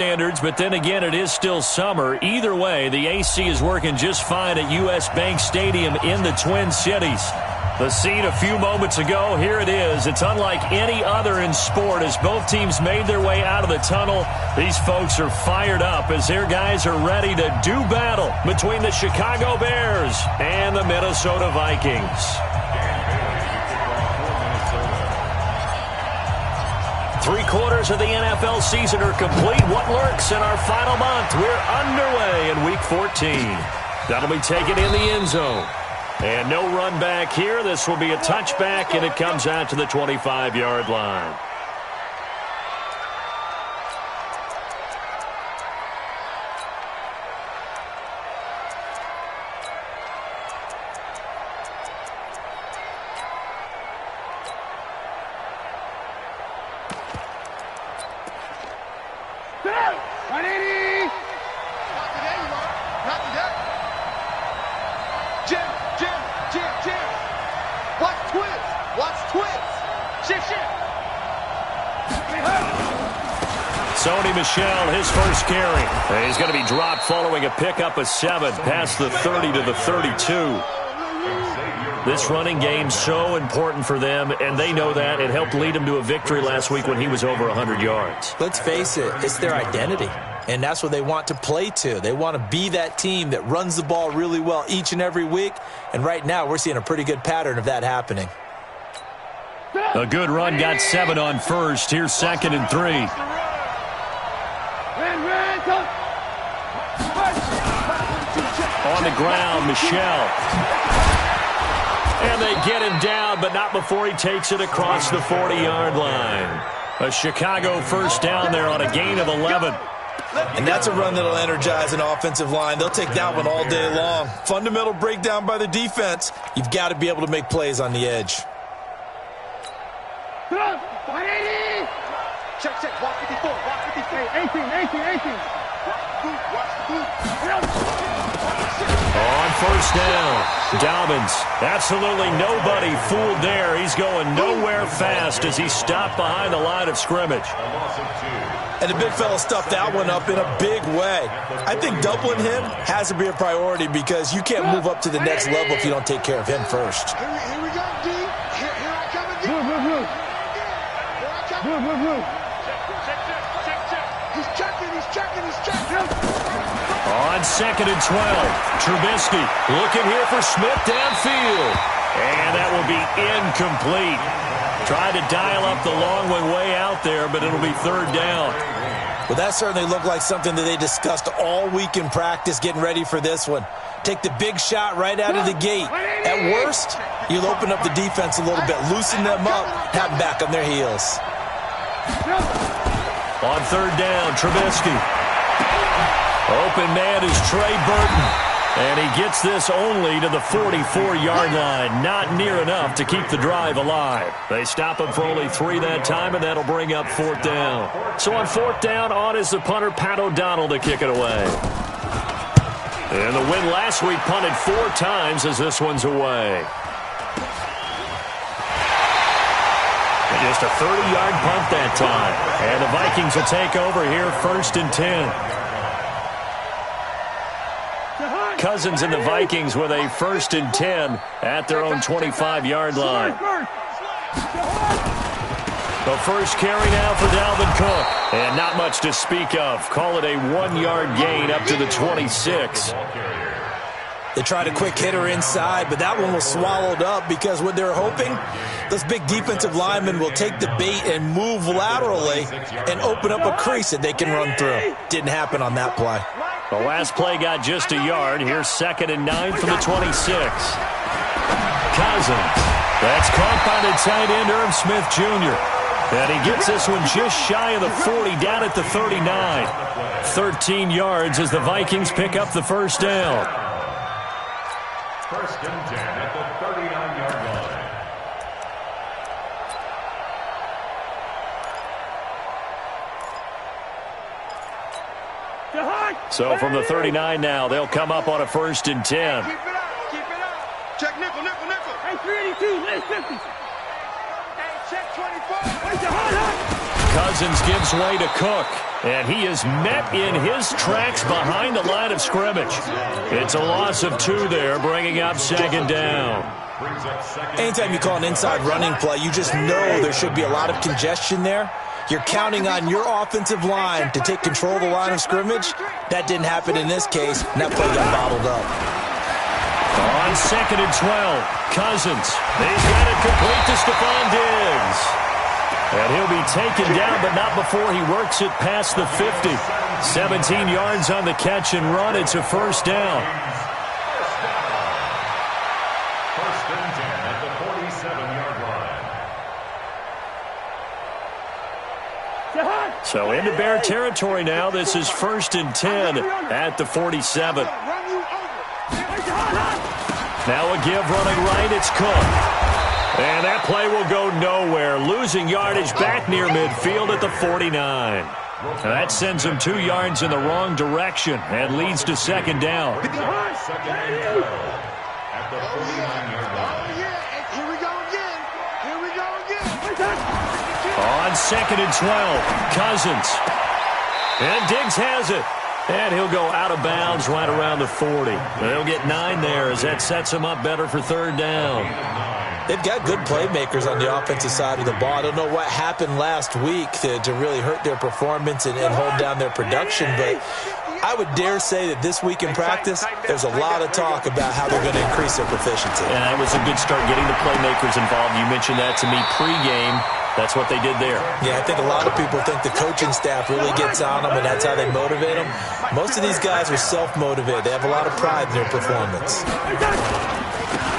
standards, but then again, it is still summer. Either way, the AC is working just fine at U.S. Bank Stadium in the Twin Cities. The scene a few moments ago, here it is. It's unlike any other in sport as both teams made their way out of the tunnel. These folks are fired up as their guys are ready to do battle between the Chicago Bears and the Minnesota Vikings. Three-quarters of the NFL season are complete. What lurks in our final month? We're underway in Week 14. That'll be taken in the end zone. And no run back here. This will be a touchback, and it comes out to the 25-yard line. Michel, his first carry. He's going to be dropped following a pickup of 7 past the 30 to the 32. This running game's so important for them, and they know that. It helped lead them to a victory last week when he was over 100 yards. Let's face it, it's their identity, and that's what they want to play to. They want to be that team that runs the ball really well each and every week, and right now we're seeing a pretty good pattern of that happening. A good run got 7 on first. Here's 2nd and 3. On the ground, Michel. And they get him down, but not before he takes it across the 40-yard line. A Chicago first down there on a gain of 11. And that's a run that'll energize an offensive line. They'll take that one all day long. Fundamental breakdown by the defense. You've got to be able to make plays on the edge. Check. Walk 54. Walk 53. 18. On first down, Dobbins. Absolutely nobody fooled there. He's going nowhere fast as he stopped behind the line of scrimmage. And the big fella stuffed that one up in a big way. I think doubling him has to be a priority because you can't move up to the next level if you don't take care of him first. Here we go, D. Here I come again. He's checking. On 2nd and 12, Trubisky looking here for Smith downfield. And that will be incomplete. Tried to dial up the long one way out there, but it'll be 3rd down. Well, that certainly looked like something that they discussed all week in practice getting ready for this one. Take the big shot right out of the gate. At worst, you'll open up the defense a little bit, loosen them up, have them back on their heels. On 3rd down, Trubisky. Open man is Trey Burton. And he gets this only to the 44-yard line. Not near enough to keep the drive alive. They stop him for only 3 that time, and that'll bring up 4th down. So on 4th down, on is the punter, Pat O'Donnell, to kick it away. And the win last week punted 4 times as this one's away. And just a 30-yard punt that time. And the Vikings will take over here 1st and 10. Cousins and the Vikings with a 1st and 10 at their own 25-yard line. The first carry now for Dalvin Cook. And not much to speak of. Call it a 1-yard gain up to the 26. They tried a quick hitter inside, but that one was swallowed up because what they're hoping, those big defensive linemen will take the bait and move laterally and open up a crease that they can run through. Didn't happen on that play. The last play got just a yard. Here's 2nd and 9 from the 26. Cousins. That's caught by the tight end, Irv Smith Jr. And he gets this one just shy of the 40, down at the 39. 13 yards as the Vikings pick up the first down. 1st and 10 at the 39-yard line. So from the 39 now, they'll come up on a 1st and 10. Keep it up. Check nickel. Hey, 382, late 50. Hey, check 24. Cousins gives way to Cook. And he is met in his tracks behind the line of scrimmage. It's a loss of 2 there, bringing up second down. Anytime you call an inside running play, you just know there should be a lot of congestion there. You're counting on your offensive line to take control of the line of scrimmage. That didn't happen in this case, and that play got bottled up. On 2nd and 12, Cousins. He's got it complete to Stephon Diggs. And he'll be taken down, but not before he works it past the 50. 17 yards on the catch and run. It's a first down. First and 10 at the 47-yard line. So into Bear territory now. This is 1st and 10 at the 47. Now a give running right. It's Cook. And that play will go nowhere. Losing yardage back near midfield at the 49. Now that sends him 2 yards in the wrong direction and leads to second down. Second and 12 at the 49-yard line. Here we go again. Here we go again. On 2nd and 12, Cousins. And Diggs has it. And he'll go out of bounds right around the 40. They'll get 9 there as that sets him up better for third down. They've got good playmakers on the offensive side of the ball. I don't know what happened last week to really hurt their performance and hold down their production, but I would dare say that this week in practice, there's a lot of talk about how they're going to increase their proficiency. And that was a good start getting the playmakers involved. You mentioned that to me pregame. That's what they did there. Yeah, I think a lot of people think the coaching staff really gets on them, and that's how they motivate them. Most of these guys are self-motivated. They have a lot of pride in their performance.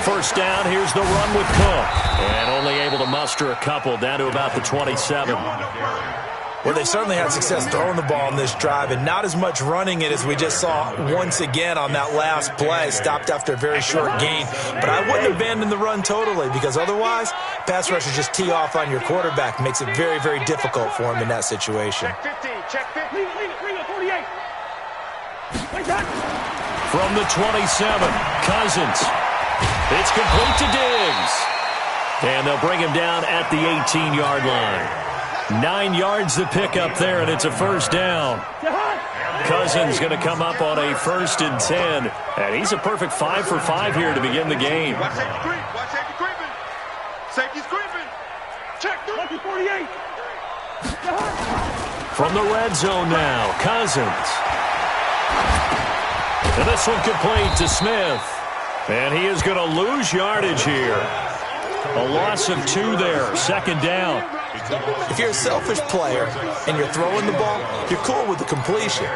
First down, here's the run with Cook. And only able to muster a couple down to about the 27. Well, they certainly had success throwing the ball in this drive and not as much running it as we just saw once again on that last play. Stopped after a very short gain. But I wouldn't abandon the run totally because otherwise, pass rushers just tee off on your quarterback. Makes it very, very difficult for him in that situation. Check 15. Lean on 48. From the 27, Cousins. It's complete to Diggs. And they'll bring him down at the 18-yard line. 9 yards to pick up there, and it's a first down. Cousins going to come up on a 1st and 10. And he's a perfect 5 for 5 here to begin the game. Watch safety creep. Watch safety creeping. Safety's creeping. Check 48. From the red zone now, Cousins. And this one complete to Smith. And he is going to lose yardage here. A loss of 2 there, second down. If you're a selfish player and you're throwing the ball, you're cool with the completion.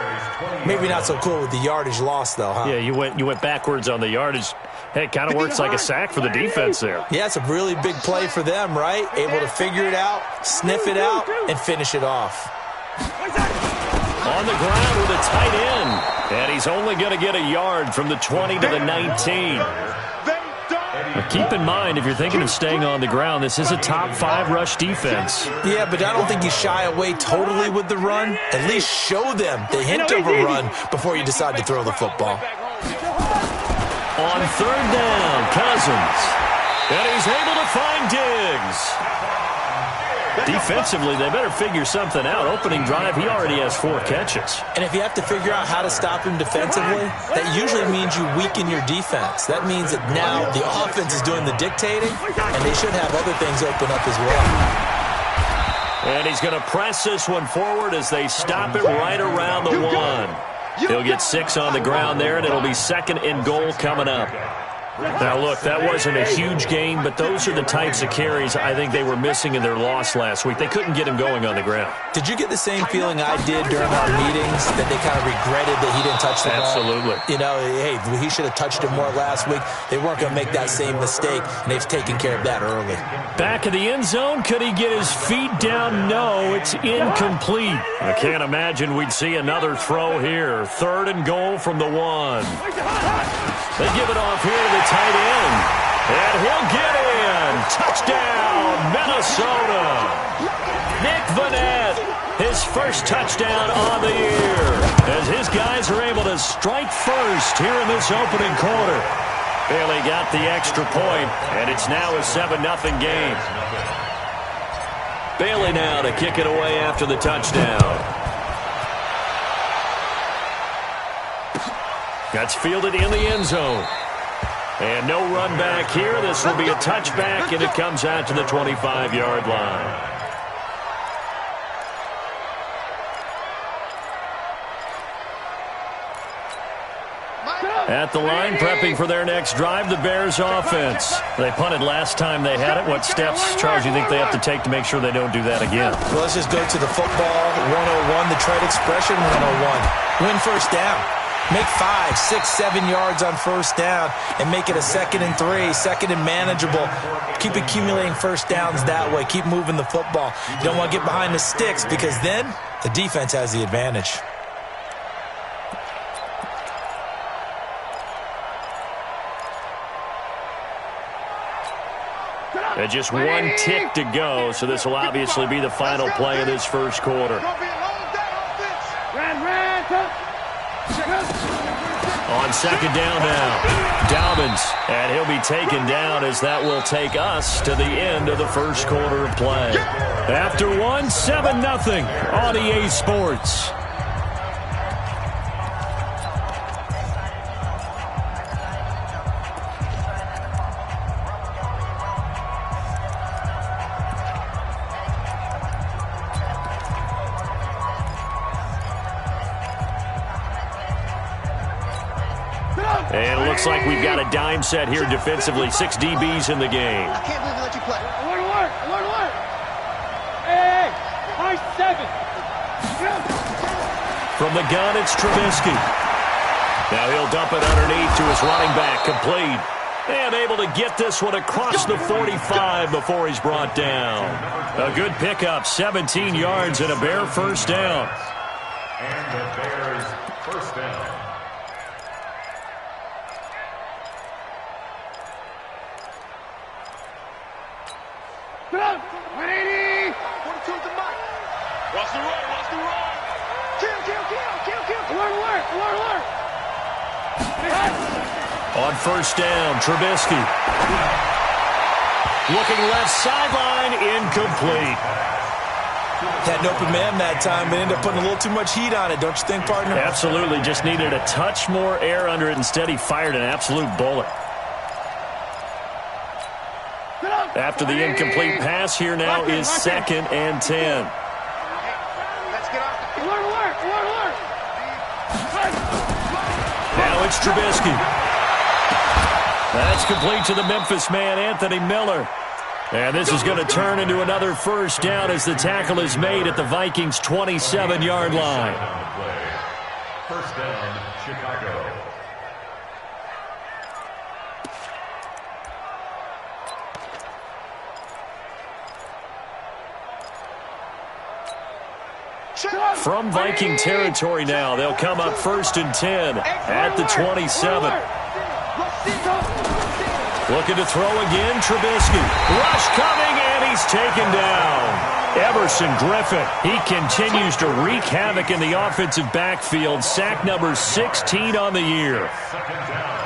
Maybe not so cool with the yardage loss, though, huh? Yeah, you went backwards on the yardage. Hey, it kind of works like a sack for the defense there. Yeah, it's a really big play for them, right? Able to figure it out, sniff it out, and finish it off. On the ground with a tight end. And he's only going to get a yard from the 20 to the 19. Now keep in mind, if you're thinking of staying on the ground, this is a top 5 rush defense. Yeah, but I don't think you shy away totally with the run. At least show them the hint of a run before you decide to throw the football. On third down, Cousins. And he's able to find Diggs. Defensively, they better figure something out. Opening drive, he already has 4 catches. And if you have to figure out how to stop him defensively, that usually means you weaken your defense. That means that now the offense is doing the dictating, and they should have other things open up as well. And he's going to press this one forward as they stop it right around the 1. He'll get 6 on the ground there, and it'll be 2nd and goal coming up. Now, look, that wasn't a huge gain, but those are the types of carries I think they were missing in their loss last week. They couldn't get him going on the ground. Did you get the same feeling I did during our meetings, that they kind of regretted that he didn't touch the ball? Absolutely. You know, hey, he should have touched it more last week. They weren't going to make that same mistake, and they've taken care of that early. Back of the end zone. Could he get his feet down? No, it's incomplete. I can't imagine we'd see another throw here. 3rd and goal from the 1. They give it off here to the tight end. And he'll get in. Touchdown, Minnesota. Nick Vannett, his first touchdown on the year, as his guys are able to strike first here in this opening quarter. Bailey got the extra point, and it's now a 7-0 game. Bailey now to kick it away after the touchdown. That's fielded in the end zone. And no run back here. This will be a touchback, and it comes out to the 25-yard line. At the line, prepping for their next drive, the Bears offense. They punted last time they had it. What steps, Charles, do you think they have to take to make sure they don't do that again? Well, let's just go to the football 101, the trade expression 101. Win first down. Make 5, 6, 7 yards on first down and make it a 2nd and 3, 2nd and manageable. Keep accumulating first downs that way. Keep moving the football. You don't want to get behind the sticks because then the defense has the advantage. And just one tick to go, so this will obviously be the final play of this first quarter. On second down now, Dobbins, and he'll be taken down as that will take us to the end of the first quarter of play. After one, 7-0 on EA Sports. And it looks like we've got a dime set here defensively. 6 DBs in the game. I can't believe they let you play. Alert. Hey, high 7. From the gun, it's Trubisky. Now he'll dump it underneath to his running back, complete. And able to get this one across the 45 before he's brought down. A good pickup, 17 yards and a Bear first down. And the Bears first down. Watch the run. Kill. Alert. On first down, Trubisky. Looking left sideline, incomplete. Had an open man that time, but ended up putting a little too much heat on it, don't you think, partner? Absolutely, just needed a touch more air under it. Instead, he fired an absolute bullet. After the incomplete pass, here now is 2nd and 10. Let's get off the Alert. Now it's Trubisky. That's complete to the Memphis man, Anthony Miller. And this is going to turn into another first down as the tackle is made at the Vikings' 27-yard line. First down, Chicago. From Viking territory now, they'll come up 1st and 10 at the 27. Looking to throw again, Trubisky. Rush coming, and he's taken down. Everson Griffin, he continues to wreak havoc in the offensive backfield. Sack number 16 on the year. Second down.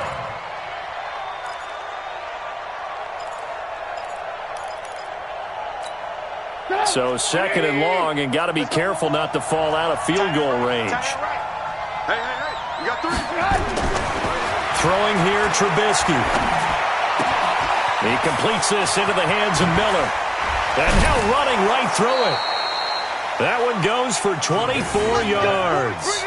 So 2nd and long, and got to be careful not to fall out of field goal range. Hey, you got 3. Throwing here, Trubisky. He completes this into the hands of Miller. And now running right through it. That one goes for 24 yards.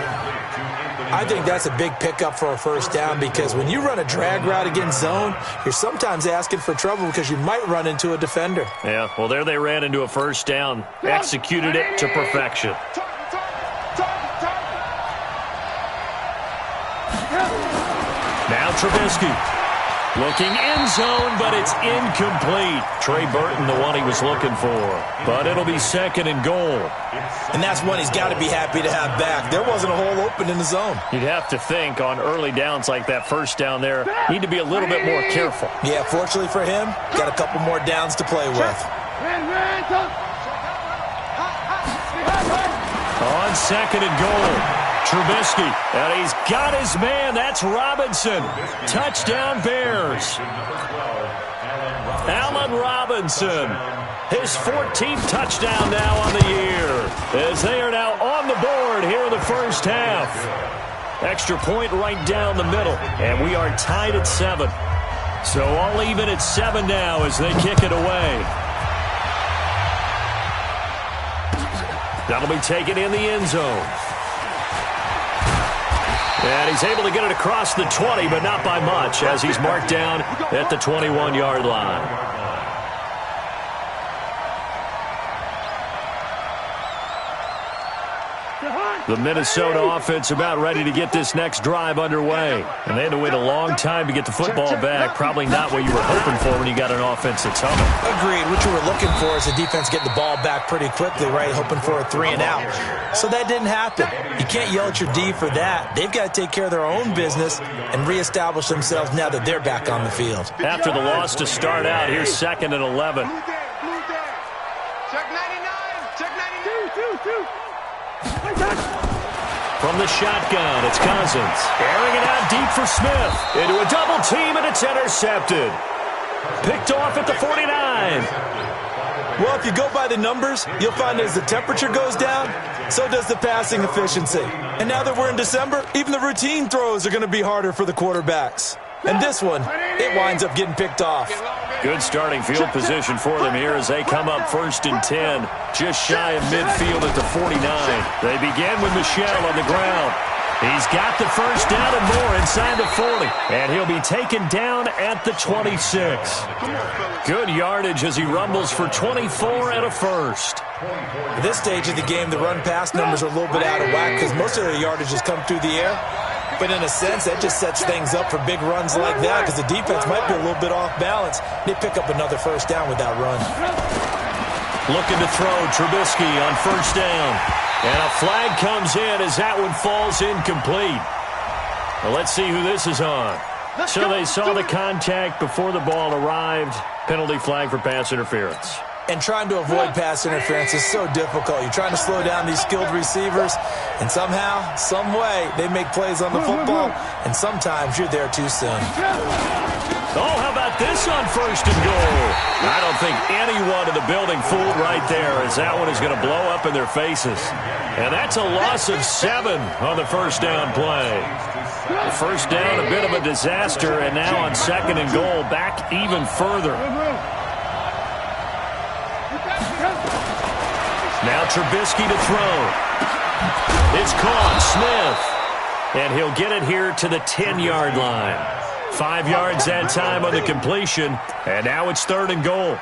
I think that's a big pickup for a first down because when you run a drag route against zone, you're sometimes asking for trouble because you might run into a defender. Yeah, well, there they ran into a first down. Executed it to perfection. Now Trubisky. Looking end zone, but it's incomplete. Trey Burton, the one he was looking for. But it'll be 2nd and goal. And that's one he's got to be happy to have back. There wasn't a hole open in the zone. You'd have to think on early downs like that first down there, need to be a little bit more careful. Yeah, fortunately for him, got a couple more downs to play with. On 2nd and goal. Trubisky, and he's got his man. That's Robinson. Touchdown, Bears. Allen Robinson. His 14th touchdown now on the year, as they are now on the board here in the first half. Extra point right down the middle, and we are tied at 7. So all even at 7 now as they kick it away. That'll be taken in the end zone. And he's able to get it across the 20, but not by much, as he's marked down at the 21-yard line. The Minnesota offense about ready to get this next drive underway. And they had to wait a long time to get the football back. Probably not what you were hoping for when you got an offense that's humming. Agreed. What you were looking for is the defense get the ball back pretty quickly, right? Hoping for a 3 and out. So that didn't happen. You can't yell at your D for that. They've got to take care of their own business and reestablish themselves now that they're back on the field. After the loss to start out, here's 2nd and 11. Check 99. Check 92. From the shotgun, it's Cousins. Airing it out deep for Smith. Into a double team, and it's intercepted. Picked off at the 49. Well, if you go by the numbers, you'll find as the temperature goes down, so does the passing efficiency. And now that we're in December, even the routine throws are going to be harder for the quarterbacks. And this one, it winds up getting picked off. Good starting field position for them here as they come up 1st and 10, just shy of midfield at the 49. They begin with Michel on the ground. He's got the first down and more inside the 40, and he'll be taken down at the 26. Good yardage as he rumbles for 24 and a first. At this stage of the game, the run-pass numbers are a little bit out of whack because most of the yardage has come through the air. But in a sense, that just sets things up for big runs like that because the defense might be a little bit off balance. They pick up another first down with that run. Looking to throw Trubisky on first down. And a flag comes in as that one falls incomplete. Well, let's see who this is on. So they saw the contact before the ball arrived. Penalty flag for pass interference. And trying to avoid pass interference is so difficult. You're trying to slow down these skilled receivers, and somehow, some way, they make plays on the football, and sometimes you're there too soon. Oh, how about this on 1st and goal? I don't think anyone in the building fooled right there as that one is going to blow up in their faces. And that's a loss of 7 on the first down play. The first down, a bit of a disaster, and now on 2nd and goal, back even further. Now Trubisky to throw. It's caught. Smith. And he'll get it here to the 10-yard line. 5 yards that time on the completion. And now it's 3rd and goal.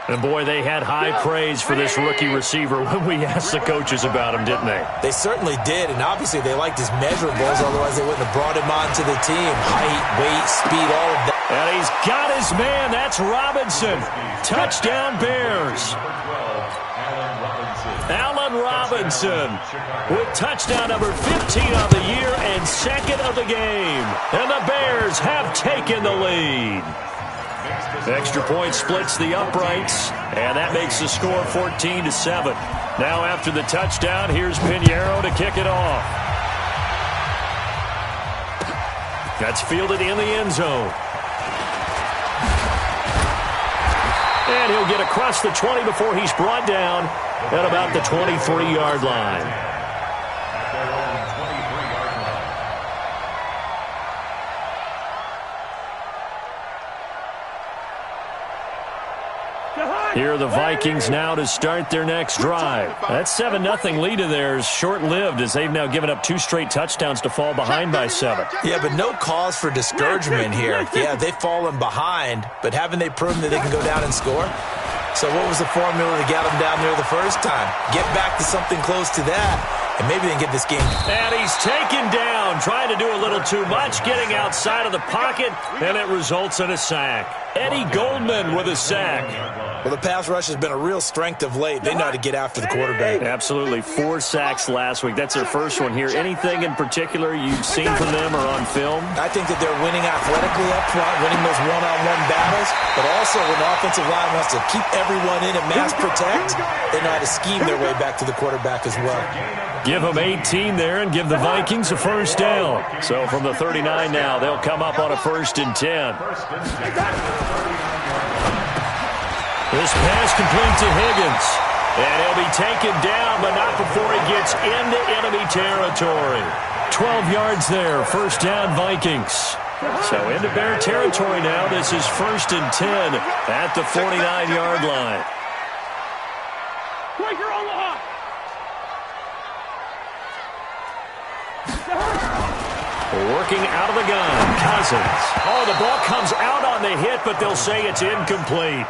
And, boy, they had high praise for this rookie receiver when we asked the coaches about him, didn't they? They certainly did, and obviously they liked his measurables, otherwise they wouldn't have brought him onto the team. Height, weight, speed, all of that. And he's got his man. That's Robinson. Touchdown, Bears. Allen Robinson with touchdown number 15 of the year and 2nd of the game. And the Bears have taken the lead. Extra point splits the uprights, and that makes the score 14-7. Now after the touchdown, here's Pinheiro to kick it off. That's fielded in the end zone. And he'll get across the 20 before he's brought down at about the 23-yard line. Here are the Vikings now to start their next drive. That 7-0 lead of theirs short-lived as they've now given up 2 straight touchdowns to fall behind by 7. Yeah, but no cause for discouragement here. Yeah, they've fallen behind, but haven't they proven that they can go down and score? So what was the formula to get them down there the first time? Get back to something close to that, and maybe they can get this game. And he's taken down, trying to do a little too much, getting outside of the pocket, and it results in a sack. Eddie Goldman with a sack. Well, the pass rush has been a real strength of late. They know how to get after the quarterback. Absolutely. 4 sacks last week. That's their first one here. Anything in particular you've seen from them or on film? I think that they're winning athletically up front, winning those one-on-one battles, but also when the offensive line wants to keep everyone in and mass protect, they know how to scheme their way back to the quarterback as well. Give them 18 there and give the Vikings a first down. So from the 39 now, they'll come up on a 1st and 10. This pass complete to Higgins. And he'll be taken down, but not before he gets into enemy territory. 12 yards there, first down Vikings. So into Bear territory now. This is 1st and 10 at the 49-yard line. Quaker on the hop. Working out of the gun, Cousins. Oh, the ball comes out on the hit, but they'll say it's incomplete.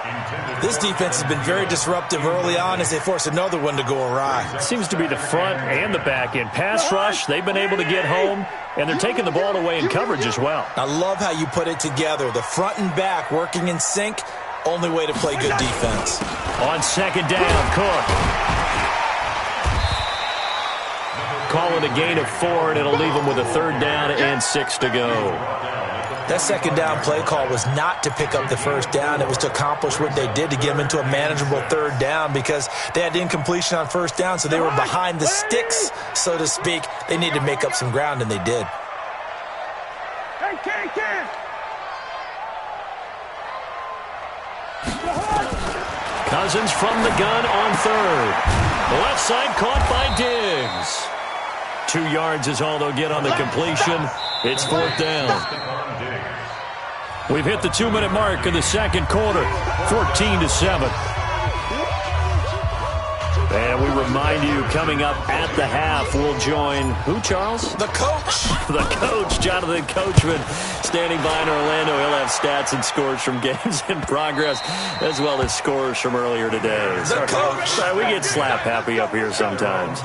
This defense has been very disruptive early on as they force another one to go awry. It seems to be the front and the back end. Pass rush, they've been able to get home, and they're taking the ball away in coverage as well. I love how you put it together. The front and back working in sync, only way to play good defense. On 2nd down, Cook. Call it a gain of 4, and it'll leave them with a 3rd down and 6 to go. That 2nd down play call was not to pick up the 1st down. It was to accomplish what they did to get them into a manageable 3rd down because they had incompletion on 1st down, so they were behind the sticks, so to speak. They needed to make up some ground, and they did. Cousins from the gun on 3rd. Left side caught by Diggs. 2 yards is all they'll get on the completion. It's 4th down. We've hit the 2-minute mark in the 2nd quarter. 14-7. And we remind you, coming up at the half, we'll join who, Charles? The coach. The coach, Jonathan Coachman, standing by in Orlando. He'll have stats and scores from games in progress, as well as scores from earlier today. The coach. We get slap happy up here sometimes.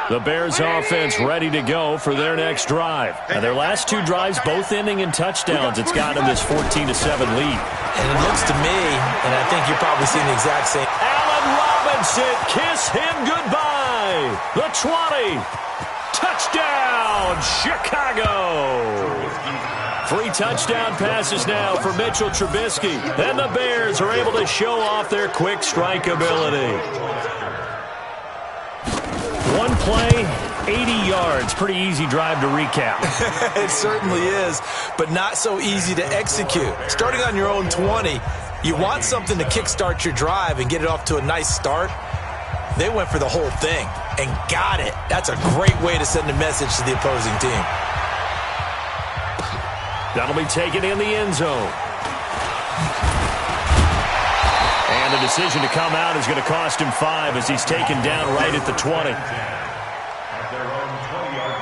The Bears offense ready to go for their next drive. Now, their last 2 drives both ending in touchdowns. It's got them this 14-7 lead. And it looks to me, and I think you're probably seeing the exact same. Allen Robinson, kiss him goodbye. The 20. Touchdown, Chicago. 3 touchdown passes now for Mitchell Trubisky. And the Bears are able to show off their quick strike ability. 1 play, 80 yards. Pretty easy drive to recap. It certainly is, but not so easy to execute. Starting on your own 20, you want something to kickstart your drive and get it off to a nice start. They went for the whole thing and got it. That's a great way to send a message to the opposing team. That'll be taken in the end zone. And the decision to come out is going to cost him 5 as he's taken down right at the 20. At their own 20-yard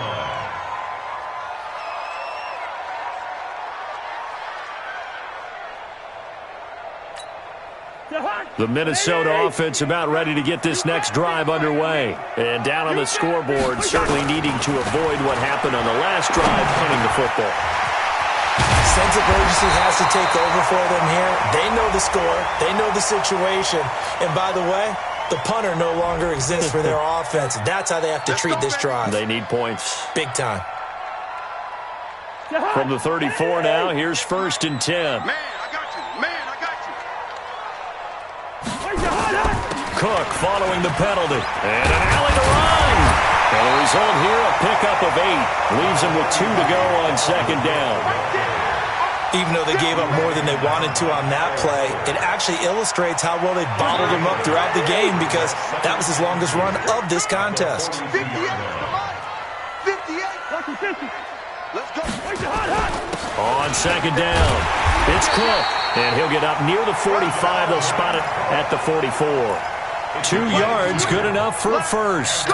line. The Minnesota offense about ready to get this next drive underway. And down on the scoreboard, certainly needing to avoid what happened on the last drive, punting the football. Sense of urgency has to take over for them here. They know the score. They know the situation. And by the way, the punter no longer exists for their offense. That's how they have to treat this drive. They need points. Big time. From the 34 now, here's 1st and 10. Man, I got you. Man, I got you. Cook following the penalty. And an alley to run. And the result here, a pickup of 8. Leaves him with 2 to go on 2nd down. Even though they gave up more than they wanted to on that play, it actually illustrates how well they bottled him up throughout the game because that was his longest run of this contest. 58. 58. Let's go. On 2nd down, it's Cook. And he'll get up near the 45. They'll spot it at the 44. 2 yards, good enough for a first.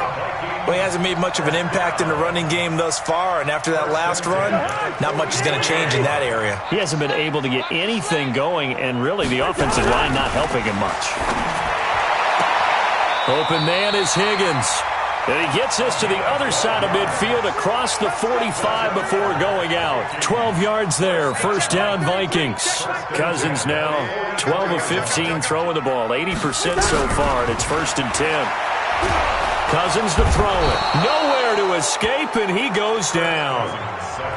Well, he hasn't made much of an impact in the running game thus far, and after that last run, not much is going to change in that area. He hasn't been able to get anything going, and really the offensive line not helping him much. Open man is Higgins. And he gets us to the other side of midfield across the 45 before going out. 12 yards there, first down Vikings. Cousins now 12 of 15 throwing the ball, 80% so far, and it's 1st and 10. Cousins to throw it. Nowhere to escape, and he goes down.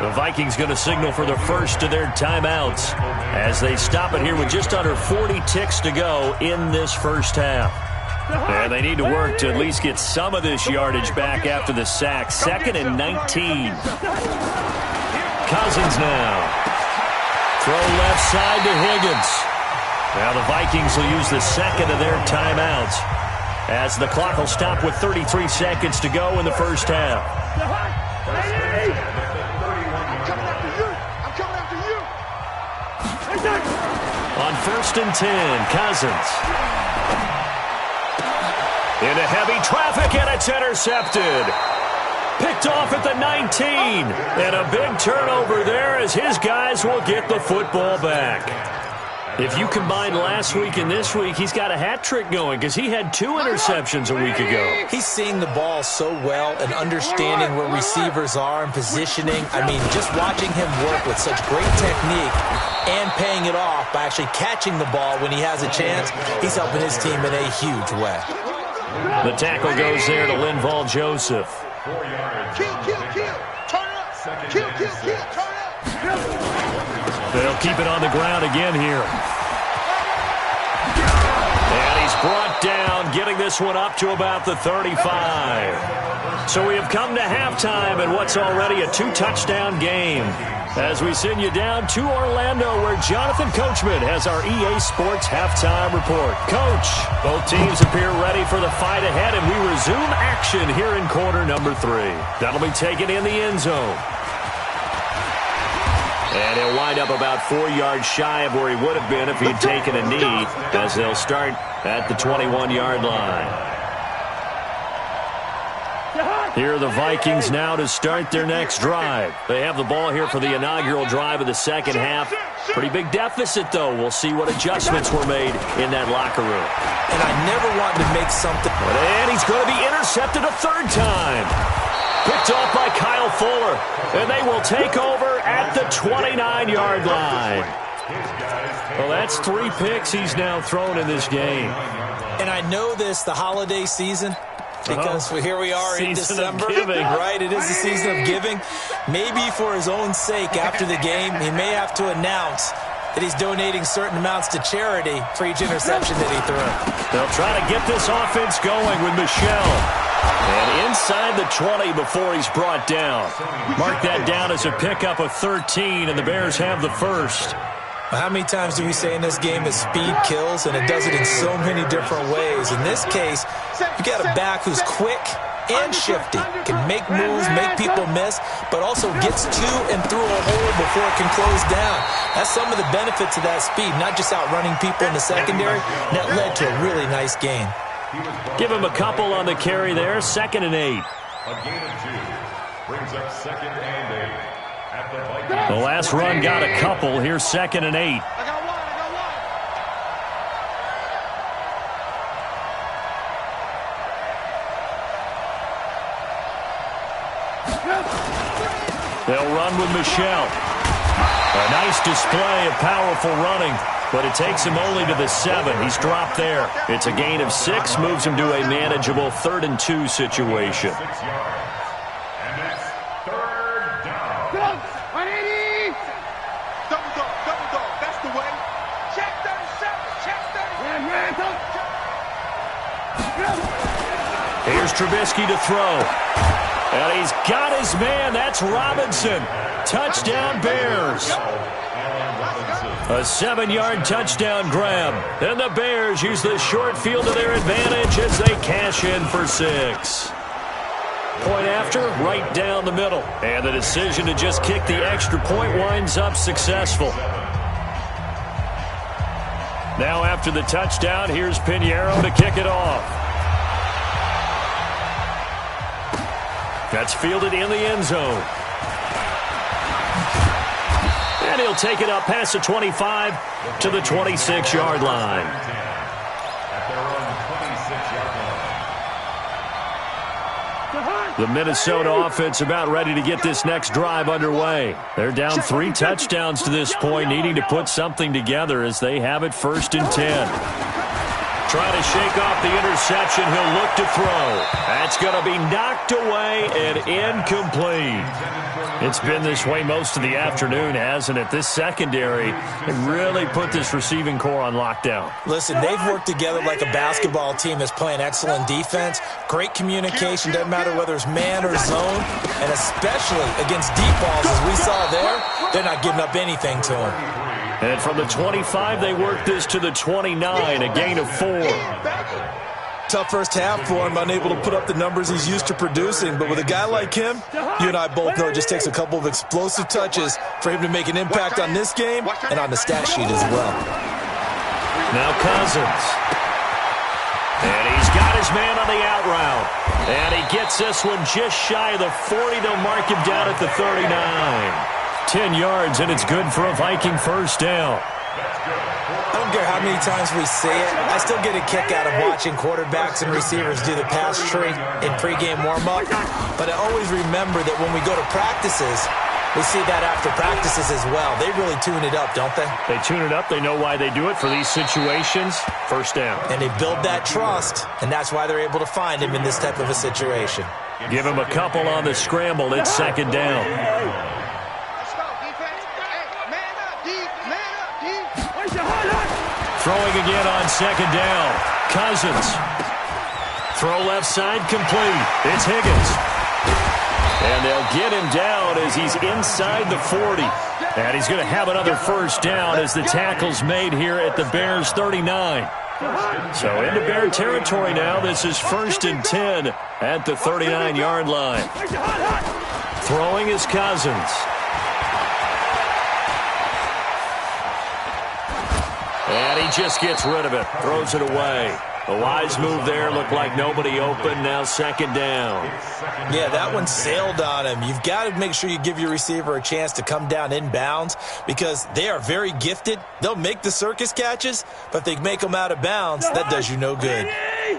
The Vikings going to signal for the first of their timeouts as they stop it here with just under 40 ticks to go in this first half. And they need to work to at least get some of this yardage back after the sack. 2nd and 19. Cousins now. Throw left side to Higgins. Now the Vikings will use the second of their timeouts as the clock will stop with 33 seconds to go in the first half. On 1st and 10, Cousins. Into heavy traffic, and it's intercepted. Picked off at the 19. And a big turnover there as his guys will get the football back. If you combine last week and this week, he's got a hat trick going because he had 2 interceptions a week ago. He's seeing the ball so well and understanding where receivers are and positioning. I mean, just watching him work with such great technique and paying it off by actually catching the ball when he has a chance, he's helping his team in a huge way. The tackle goes there to Linval Joseph. Kill, turn up. Kill, turn up. They'll keep it on the ground again here. And he's brought down, getting this one up to about the 35. So we have come to halftime in what's already a 2-touchdown game. As we send you down to Orlando, where Jonathan Coachman has our EA Sports halftime report. Coach, both teams appear ready for the fight ahead, and we resume action here in quarter number 3. That'll be taken in the end zone. And he'll wind up about 4 yards shy of where he would have been if he had taken a knee, as they'll start at the 21-yard line. Here are the Vikings now to start their next drive. They have the ball here for the inaugural drive of the second half. Pretty big deficit, though. We'll see what adjustments were made in that locker room. And I never want to make something. And he's going to be intercepted a 3rd time. Picked off by Kyle Fuller. And they will take over at the 29-yard line. Well, that's 3 picks he's now thrown in this game. And I know this, the holiday season, because here we are in December, right? It is the season of giving. Maybe for his own sake, after the game, he may have to announce that he's donating certain amounts to charity for each interception that he threw. They'll try to get this offense going with Michelle. And inside the 20 before he's brought down. Mark that down as a pickup of 13, and the Bears have the first. How many times do we say in this game that speed kills, and it does it in so many different ways? In this case, you got a back who's quick and shifty, can make moves, make people miss, but also gets to and through a hole before it can close down. That's some of the benefits of that speed, not just outrunning people in the secondary. That led to a really nice gain. Give him a couple on the carry there. 2nd and 8. A gain of 2 brings up 2nd and 8. The last run got a couple. Here's 2nd and 8. I got one. They'll run with Michelle. A nice display of powerful running, but it takes him only to the 7. He's dropped there. It's a gain of 6, moves him to a manageable 3rd and 2 situation. 6 yards. And it's 3rd down. 180. Double dog. That's the way. Check 37. Here's Trubisky to throw. And he's got his man. That's Robinson. Touchdown, Bears. A 7-yard touchdown grab. And the Bears use the short field to their advantage as they cash in for 6. Point after, right down the middle. And the decision to just kick the extra point winds up successful. Now after the touchdown, here's Pinheiro to kick it off. That's fielded in the end zone. And he'll take it up past the 25 to the 26-yard line. At their own 26-yard line. The Minnesota offense about ready to get this next drive underway. They're down 3 touchdowns to this point, needing to put something together as they have it 1st and 10. trying to shake off the interception. He'll look to throw. That's going to be knocked away and incomplete. It's been this way most of the afternoon, hasn't it? This secondary really put this receiving core on lockdown. Listen, they've worked together like a basketball team that's playing excellent defense. Great communication, doesn't matter whether it's man or zone, and especially against deep balls, as we saw there, they're not giving up anything to them. And from the 25, they work this to the 29, a gain of 4. Tough first half for him, unable to put up the numbers he's used to producing. But with a guy like him, you and I both know it just takes a couple of explosive touches for him to make an impact on this game and on the stat sheet as well. Now Cousins. And he's got his man on the out route. And he gets this one just shy of the 40. They'll mark him down at the 39. 10 yards, and it's good for a Viking first down. I don't care how many times we see it. I still get a kick out of watching quarterbacks and receivers do the pass tree in pregame warm-up. But I always remember that when we go to practices, we see that after practices as well. They really tune it up, don't they? They tune it up. They know why they do it for these situations. First down. And they build that trust, and that's why they're able to find him in this type of a situation. Give him a couple on the scramble. It's second down. Throwing again on second down. Cousins. Throw left side complete. It's Higgins. And they'll get him down as he's inside the 40. And he's going to have another first down as the tackle's made here at the Bears' 39. So into Bear territory now. This is 1st and 10 at the 39-yard line. Throwing is Cousins. And he just gets rid of it. Throws it away. A wise move there. Looked like nobody open. Now second down. Yeah, that one sailed on him. You've got to make sure you give your receiver a chance to come down inbounds because they are very gifted. They'll make the circus catches, but if they make them out of bounds, that does you no good.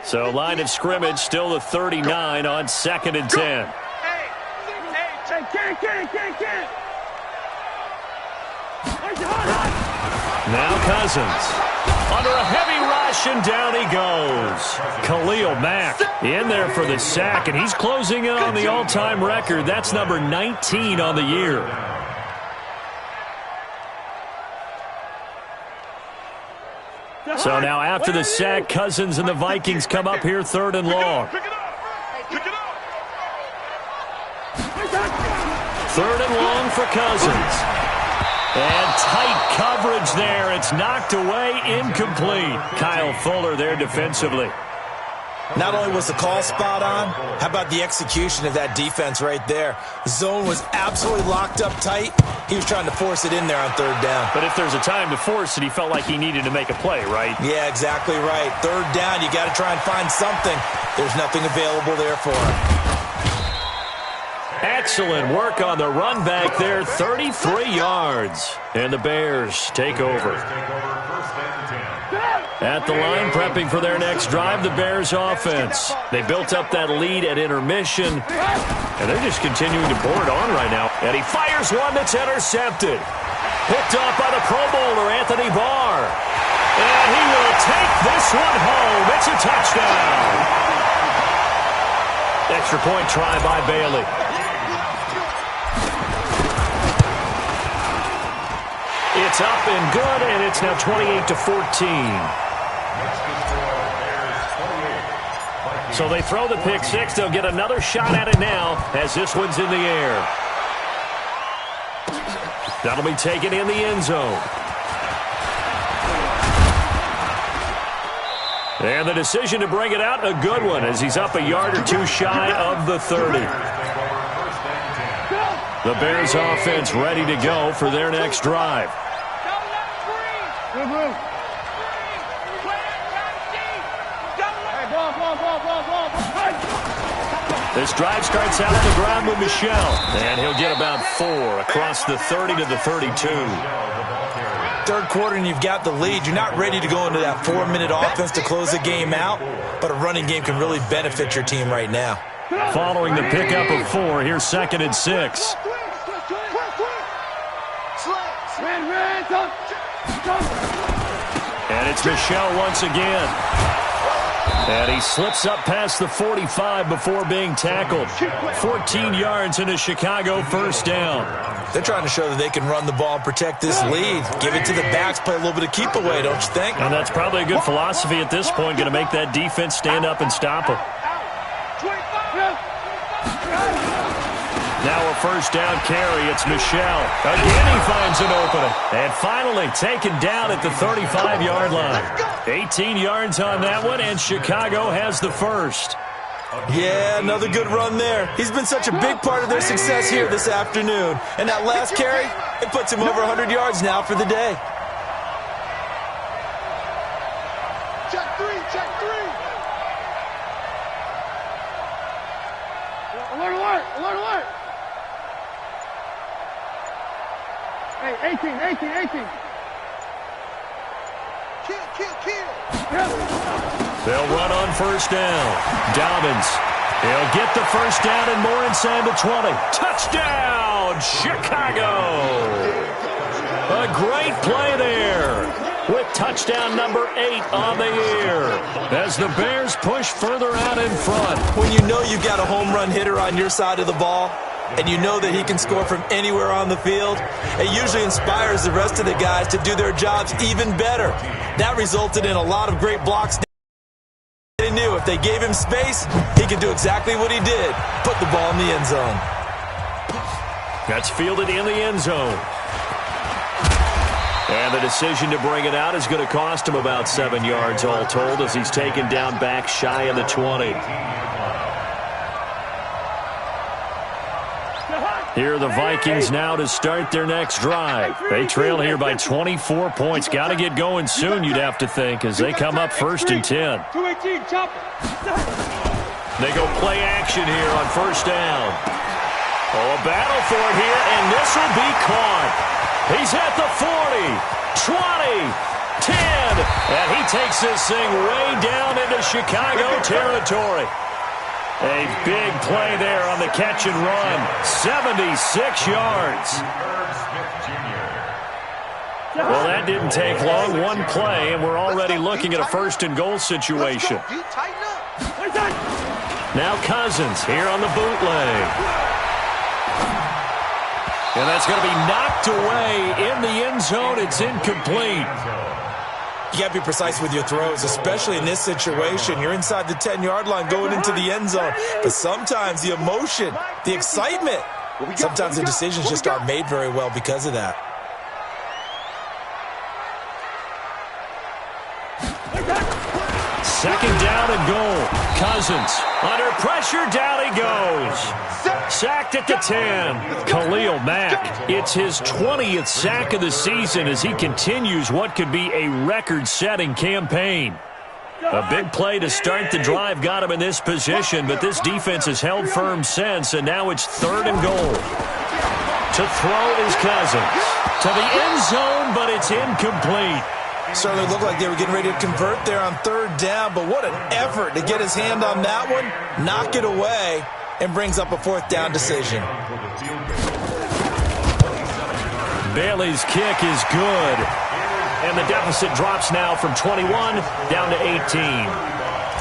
So line of scrimmage still the 39 on 2nd and 10. Now Cousins. Under a heavy rush, and down he goes. Khalil Mack in there for the sack, and he's closing in on the all-time record. That's number 19 on the year. So now after the sack, Cousins and the Vikings come up here 3rd and long. 3rd and long for Cousins. And tight coverage there. It's knocked away, incomplete. Kyle Fuller there defensively. Not only was the call spot on, how about the execution of that defense right there? The zone was absolutely locked up tight. He was trying to force it in there on 3rd down. But if there's a time to force it, he felt like he needed to make a play, right? Yeah, exactly right. 3rd down, you got to try and find something. There's nothing available there for him. Excellent work on the run back there, 33 yards. And the Bears take over. At the line, prepping for their next drive, the Bears offense. They built up that lead at intermission, and they're just continuing to pour it on right now. And he fires one that's intercepted. Picked off by the Pro Bowler, Anthony Barr. And he will take this one home. It's a touchdown. Extra point try by Bailey. It's up and good, and it's now 28-14. So they throw the pick six. They'll get another shot at it now as this one's in the air. That'll be taken in the end zone. And the decision to bring it out, a good one, as he's up a yard or two shy of the 30. The Bears offense ready to go for their next drive. This drive starts out on the ground with Michel, and he'll get about 4 across the 30 to the 32. 3rd quarter and you've got the lead. You're not ready to go into that 4-minute offense to close the game out, but a running game can really benefit your team right now. Following the pickup of 4, here's 2nd and 6. And it's Michel once again. And he slips up past the 45 before being tackled. 14 yards and a Chicago first down. They're trying to show that they can run the ball and protect this lead. Give it to the backs, play a little bit of keep away, don't you think? And that's probably a good philosophy at this point, going to make that defense stand up and stop them. Now a first down carry. It's Michelle. Again he finds an opening. And finally taken down at the 35-yard line. 18 yards on that one, and Chicago has the first. Yeah, another good run there. He's been such a big part of their success here this afternoon. And that last carry, it puts him over 100 yards now for the day. Check three, check three. Alert, alert, alert, alert. Hey, 18. Kill. They'll run on first down. Dobbins. He'll get the first down and more inside the 20. Touchdown, Chicago! A great play there with touchdown number 8 on the year as the Bears push further out in front. When you know you've got a home run hitter on your side of the ball, and you know that he can score from anywhere on the field, it usually inspires the rest of the guys to do their jobs even better. That resulted in a lot of great blocks. They knew if they gave him space, he could do exactly what he did, put the ball in the end zone. That's fielded in the end zone. And the decision to bring it out is going to cost him about 7 yards all told as he's taken down back shy of the 20. Here are the Vikings now to start their next drive. They trail here by 24 points. Got to get going soon, you'd have to think, as they come up 1st and 10. 218, chop. They go play action here on first down. Oh, a battle for it here, and this will be caught. He's at the 40, 20, 10, and he takes this thing way down into Chicago territory. A big play there on the catch and run. 76 yards. Well, that didn't take long. One play, and we're already looking at a 1st and goal situation. Now Cousins here on the bootleg. And that's going to be knocked away in the end zone. It's incomplete. You got to be precise with your throws, especially in this situation. You're inside the 10-yard line going into the end zone. But sometimes the emotion, the excitement, sometimes the decisions just aren't made very well because of that. Second down and goal. Cousins under pressure, down he goes. Sacked at the 10. Khalil Mack. It's his 20th sack of the season as he continues what could be a record-setting campaign. A big play to start the drive got him in this position, but this defense has held firm since, and now it's 3rd and goal. To throw is Cousins. To the end zone, but it's incomplete. Certainly looked like they were getting ready to convert there on 3rd down, but what an effort to get his hand on that one, knock it away, and brings up a 4th down decision. Bailey's kick is good. And the deficit drops now from 21 down to 18.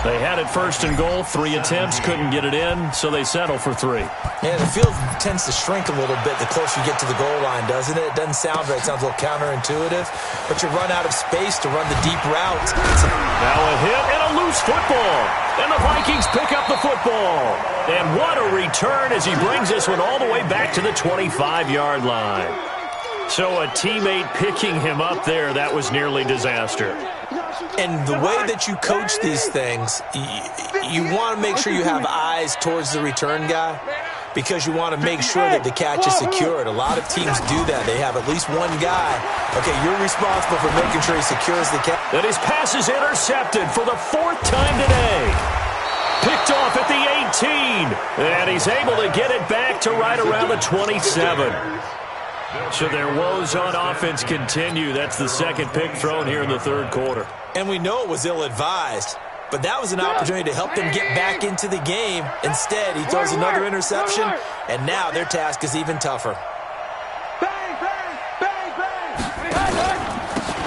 They had it 1st and goal, 3 attempts, couldn't get it in, so they settle for 3. Yeah, the field tends to shrink a little bit the closer you get to the goal line, doesn't it? It doesn't sound right. It sounds a little counterintuitive, but you run out of space to run the deep route. Now a hit and a loose football. And the Vikings pick up the football. And what a return as he brings this one all the way back to the 25-yard line. So a teammate picking him up there, that was nearly disaster. And the way that you coach these things, you want to make sure you have eyes towards the return guy because you want to make sure that the catch is secured. A lot of teams do that. They have at least one guy. Okay, you're responsible for making sure he secures the catch. And his pass is intercepted for the 4th time today. Picked off at the 18. And he's able to get it back to right around the 27. So their woes on offense continue. That's the 2nd pick thrown here in the 3rd quarter. And we know it was ill-advised, but that was an opportunity to help them get back into the game. Instead, he throws another interception, and now their task is even tougher. Bang, bang, bang, bang.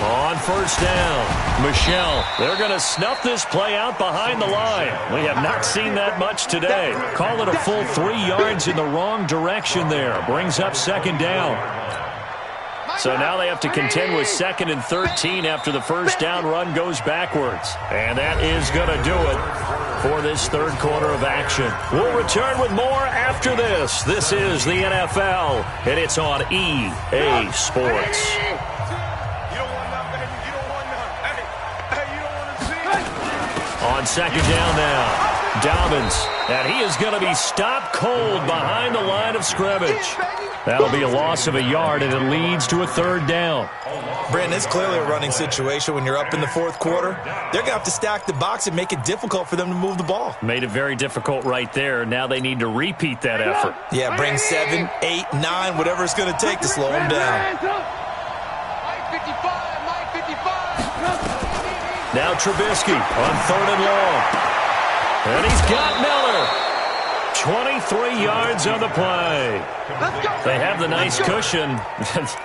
On first down, Michelle. They're going to snuff this play out behind the line. We have not seen that much today. Call it a full 3 yards in the wrong direction there. Brings up second down. So now they have to contend with 2nd and 13 after the first down run goes backwards. And that is going to do it for this third quarter of action. We'll return with more after this. This is the NFL, and it's on EA Sports. On second down now, Dobbins, and he is going to be stopped cold behind the line of scrimmage. That'll be a loss of a yard, and it leads to a third down. Brandon, it's clearly a running situation when you're up in the fourth quarter. They're going to have to stack the box and make it difficult for them to move the ball. Made it very difficult right there. Now they need to repeat that effort. Yeah, bring 7, 8, 9, whatever it's going to take to slow them down. Now Trubisky on 3rd and long. And he's got Miller. 23 yards on the play. They have the nice cushion.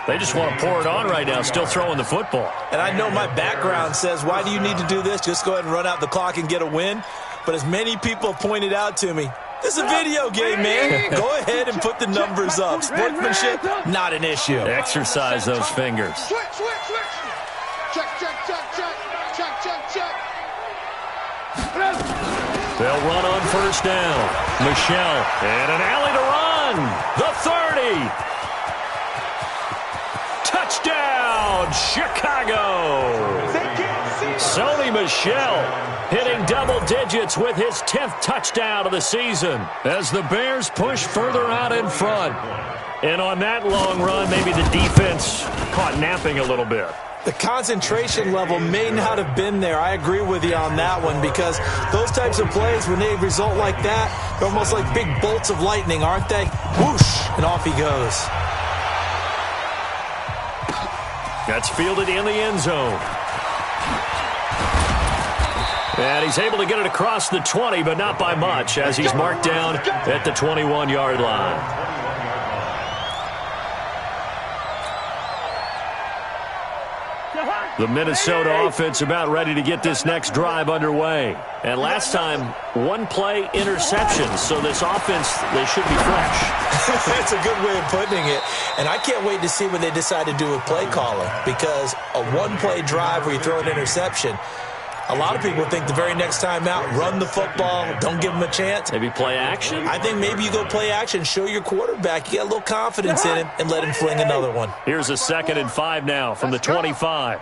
They just want to pour it on right now, still throwing the football. And I know my background says, why do you need to do this? Just go ahead and run out the clock and get a win. But as many people pointed out to me, this is a video game, man. Go ahead and put the numbers up. Sportsmanship, not an issue. Exercise those fingers. Switch. Check. They'll run on first down. Michelle, and an alley to run. The 30. Touchdown, Chicago. Sony Michel hitting double digits with his 10th touchdown of the season as the Bears push further out in front. And on that long run, maybe the defense caught napping a little bit. The concentration level may not have been there. I agree with you on that one because those types of plays, when they result like that, they're almost like big bolts of lightning, aren't they? Whoosh, and off he goes. That's fielded in the end zone. And he's able to get it across the 20, but not by much as he's marked down at the 21-yard line. The Minnesota offense about ready to get this next drive underway. And last time, 1-play interception. So this offense, they should be fresh. That's a good way of putting it. And I can't wait to see what they decide to do with play calling. Because a 1-play drive where you throw an interception, a lot of people think the very next time out, run the football, don't give them a chance. Maybe play action? I think maybe you go play action, show your quarterback, you get a little confidence in him, and let him fling another one. Here's a 2nd and 5 now from the 25.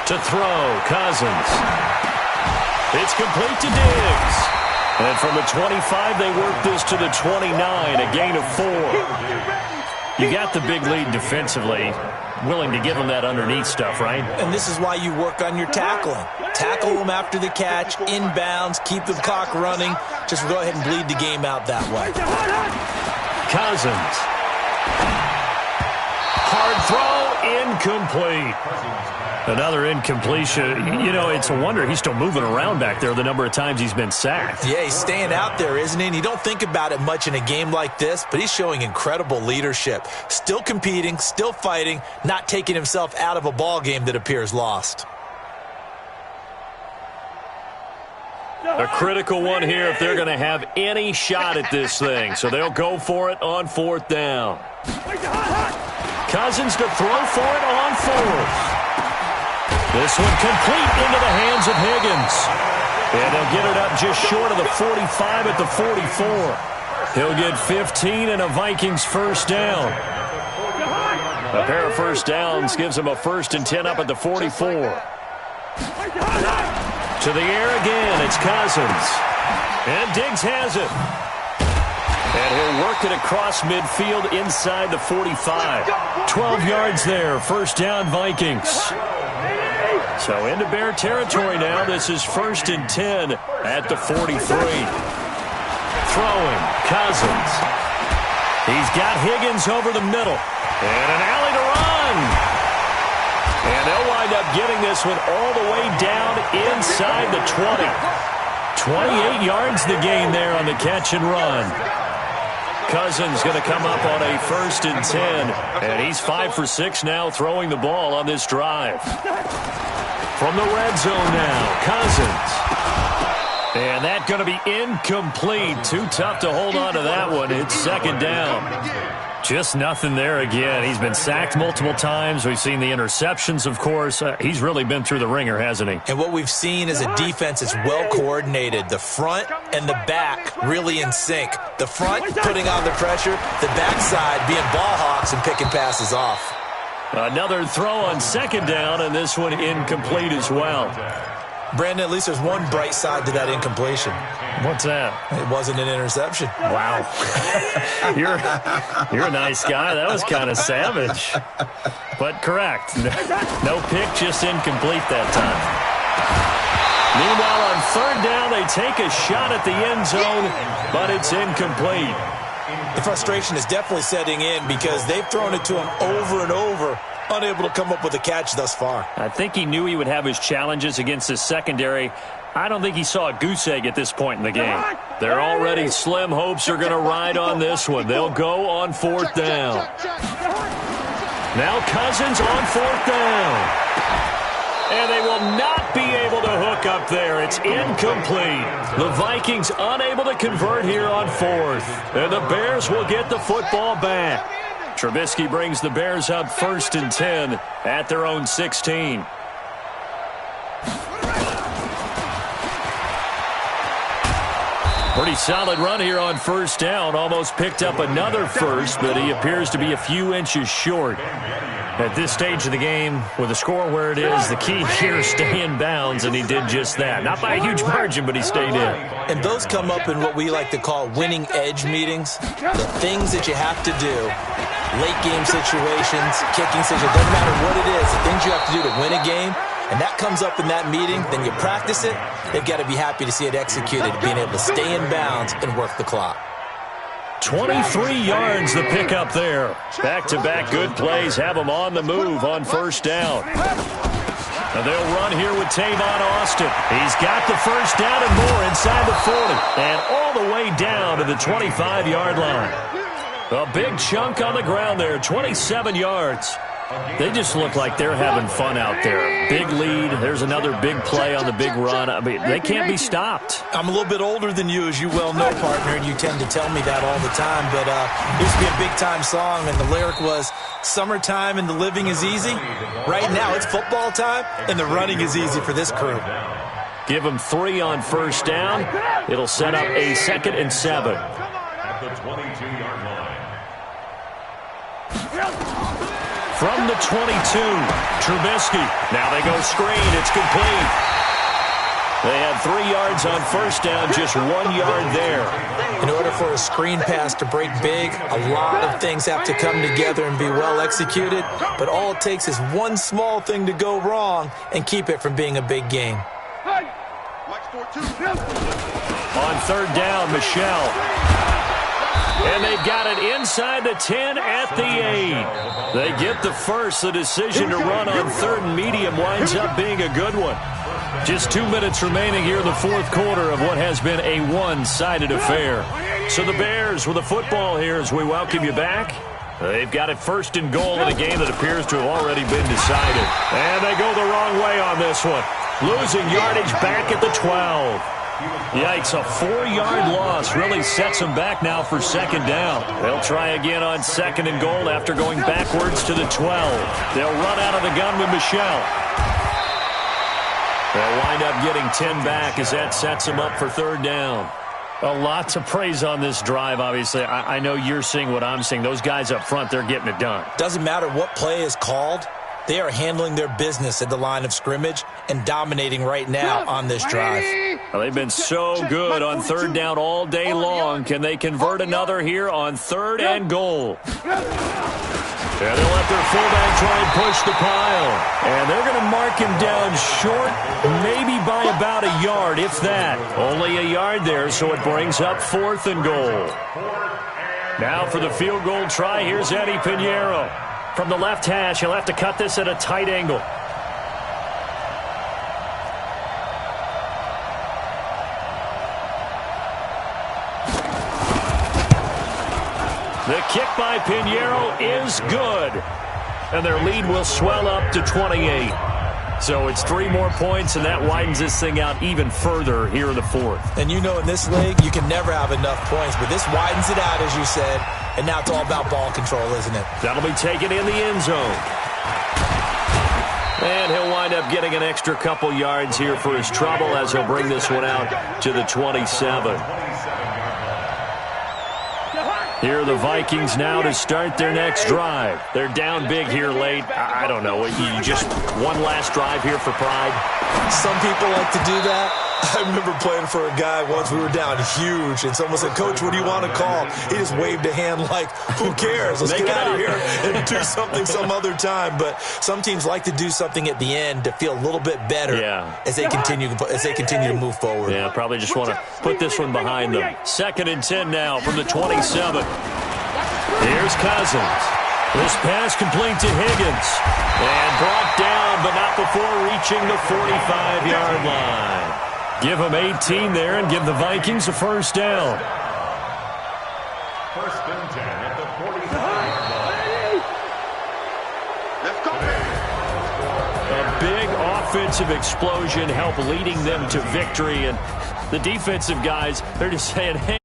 To throw, Cousins. It's complete to Diggs. And from the 25, they work this to the 29, a gain of 4. You got the big lead defensively. Willing to give them that underneath stuff, right? And this is why you work on your tackling. Tackle them after the catch, inbounds, keep the clock running. Just go ahead and bleed the game out that way. Cousins. Hard throw, incomplete. Another incompletion. You know, it's a wonder he's still moving around back there the number of times he's been sacked. Yeah, he's staying out there, isn't he? And you don't think about it much in a game like this, but he's showing incredible leadership. Still competing, still fighting, not taking himself out of a ball game that appears lost. A critical one here if they're going to have any shot at this thing. So they'll go for it on 4th down. Cousins to throw for it on 4th. This one complete into the hands of Higgins. And they'll get it up just short of the 45 at the 44. He'll get 15 and a Vikings first down. A pair of first downs gives him a 1st and 10 up at the 44. To the air again, it's Cousins. And Diggs has it. And he'll work it across midfield inside the 45. 12 yards there, first down Vikings. So into Bear territory now. This is 1st and 10 at the 43. Throwing, Cousins. He's got Higgins over the middle. And an alley to run. And they'll wind up getting this one all the way down inside the 20. 28 yards the gain there on the catch and run. Cousins going to come up on a 1st and 10. And he's 5 for 6 now throwing the ball on this drive. From the red zone now, Cousins. And that going to be incomplete. Too tough to hold on to that one. It's 2nd down. Just nothing there again. He's been sacked multiple times. We've seen the interceptions, of course. He's really been through the ringer, hasn't he? And what we've seen is a defense that's well coordinated. The front and the back really in sync. The front putting on the pressure, the backside being ball hawks and picking passes off. Another throw on 2nd down, and this one incomplete as well. Brandon, at least there's one bright side to that incompletion. What's that? It wasn't an interception. Wow. You're a nice guy. That was kind of savage. But correct. No pick, just incomplete that time. Meanwhile, on 3rd down, they take a shot at the end zone, but it's incomplete. The frustration is definitely setting in because they've thrown it to him over and over, unable to come up with a catch thus far. I think he knew he would have his challenges against his secondary. I don't think he saw a goose egg at this point in the game. They're already slim hopes are going to ride on this one. They'll go on 4th down. Now Cousins on 4th down. And they will not be able to hook up there. It's incomplete. The Vikings unable to convert here on 4th. And the Bears will get the football back. Trubisky brings the Bears up 1st and 10 at their own 16. Pretty solid run here on 1st down. Almost picked up another first, but he appears to be a few inches short. At this stage of the game, with the score where it is, the key here is stay in bounds, and he did just that. Not by a huge margin, but he stayed in. And those come up in what we like to call winning edge meetings. The things that you have to do, late game situations, kicking situations, doesn't matter what it is, the things you have to do to win a game, and that comes up in that meeting, then you practice it, they've got to be happy to see it executed, being able to stay in bounds and work the clock. 23 yards the pickup there. Back-to-back good plays have them on the move on 1st down. And they'll run here with Tavon Austin. He's got the 1st down and more inside the 40. And all the way down to the 25-yard line. A big chunk on the ground there, 27 yards. They just look like they're having fun out there. Big lead. There's another big play on the big run. I mean, they can't be stopped. I'm a little bit older than you, as you well know, partner, and you tend to tell me that all the time. But it used to be a big-time song, and the lyric was, "Summertime and the living is easy." Right now, it's football time, and the running is easy for this crew. Give them 3 on 1st down. It'll set up a 2nd and 7. At the 22-yard line. From the 22, Trubisky. Now they go screen. It's complete. They had 3 yards on 1st down, just 1 yard there. In order for a screen pass to break big, a lot of things have to come together and be well executed, but all it takes is one small thing to go wrong and keep it from being a big game. On 3rd down, Michelle. And they've got it inside the 10 at the 8. They get the first. The decision to run on 3rd and medium winds up being a good one. Just 2 minutes remaining here in the 4th quarter of what has been a one-sided affair. So the Bears with the football here as we welcome you back. They've got it 1st and goal in a game that appears to have already been decided. And they go the wrong way on this one. Losing yardage back at the 12. Yikes, a 4-yard loss really sets them back now for 2nd down. They'll try again on 2nd and goal after going backwards to the 12. They'll run out of the gun with Michelle. They'll wind up getting 10 back as that sets them up for 3rd down. A lot to praise on this drive, obviously. I know you're seeing what I'm seeing. Those guys up front, they're getting it done. Doesn't matter what play is called. They are handling their business at the line of scrimmage and dominating right now on this drive. Well, they've been so good on 3rd down all day long. Can they convert another here on 3rd and goal? And they'll let their fullback try and push the pile. And they're going to mark him down short, maybe by about a yard, if that. Only a yard there, so it brings up 4th and goal. Now for the field goal try, here's Eddie Pinheiro. From the left hash, he'll have to cut this at a tight angle. The kick by Pinheiro is good. And their lead will swell up to 28. So it's 3 more points, and that widens this thing out even further here in the fourth. And you know in this league, you can never have enough points, but this widens it out, as you said, and now it's all about ball control, isn't it? That'll be taken in the end zone. And he'll wind up getting an extra couple yards here for his trouble as he'll bring this one out to the 27. Here are the Vikings now to start their next drive. They're down big here late. I don't know. You just one last drive here for pride? Some people like to do that. I remember playing for a guy once. We were down huge, and someone said, "Coach, what do you want to call?" He just waved a hand like, who cares? Let's get out of here and do something some other time. But some teams like to do something at the end to feel a little bit better as they continue to move forward. Yeah, probably just want to put this one behind them. 2nd and 10 now from the 27. Here's Cousins. This pass complete to Higgins. And brought down, but not before reaching the 45-yard line. Give them 18 there and give the Vikings a first down. 1st and 10 at the 45-yard line. Let's go. A big offensive explosion helped leading them to victory. And the defensive guys, they're just saying, hey.